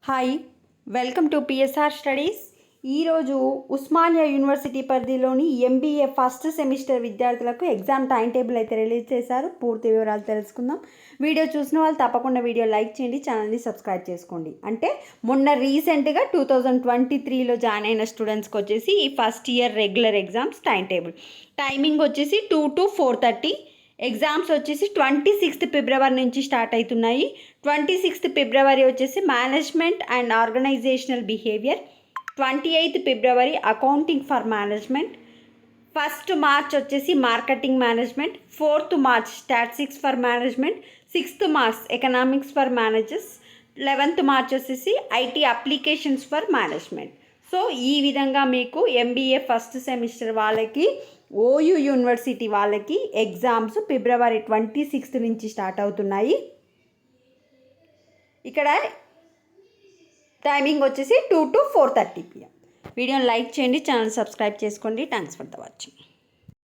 Hi, welcome to PSR studies. ఈరోజు Osmania university పరిధిలోని MBA first semester విద్యార్థులకు ఎగ్జామ్ టైం టేబుల్ అయితే రిలీజ్ చేశారు. పూర్తి వివరాలు తెలుసుకుందాం. వీడియో చూసిన వాళ్ళు తప్పకుండా వీడియో లైక్ చేయండి, ఛానల్ని సబ్స్క్రైబ్ చేసుకోండి. అంటే మొన్న రీసెంట్గా 2023లో జాయిన్ అయిన స్టూడెంట్స్కి వచ్చేసి ఈ first year regular exams time table timing వచ్చేసి 2 to 4:30. ఎగ్జామ్స్ వచ్చేసి 26th ఫిబ్రవరి నుంచి స్టార్ట్ అవుతున్నాయి. 26th ఫిబ్రవరి వచ్చేసి management and organisational behaviour, 28th February accounting for management, 1st March వచ్చేసి marketing management, 4th March statistics for management, 6th March economics for managers, 11th March వచ్చేసి IT applications for management. So ఈ విధంగా మీకు MBA first semester వాళ్ళకి OU university వాళ్ళకి exams February 26th నుంచి start అవుతున్నాయి. ఇక్కడ టైమింగ్ వచ్చేసి 2 to 4:30 PM. వీడియోని లైక్ చేయండి, ఛానల్ సబ్స్క్రైబ్ చేసుకోండి. Thanks for the watching.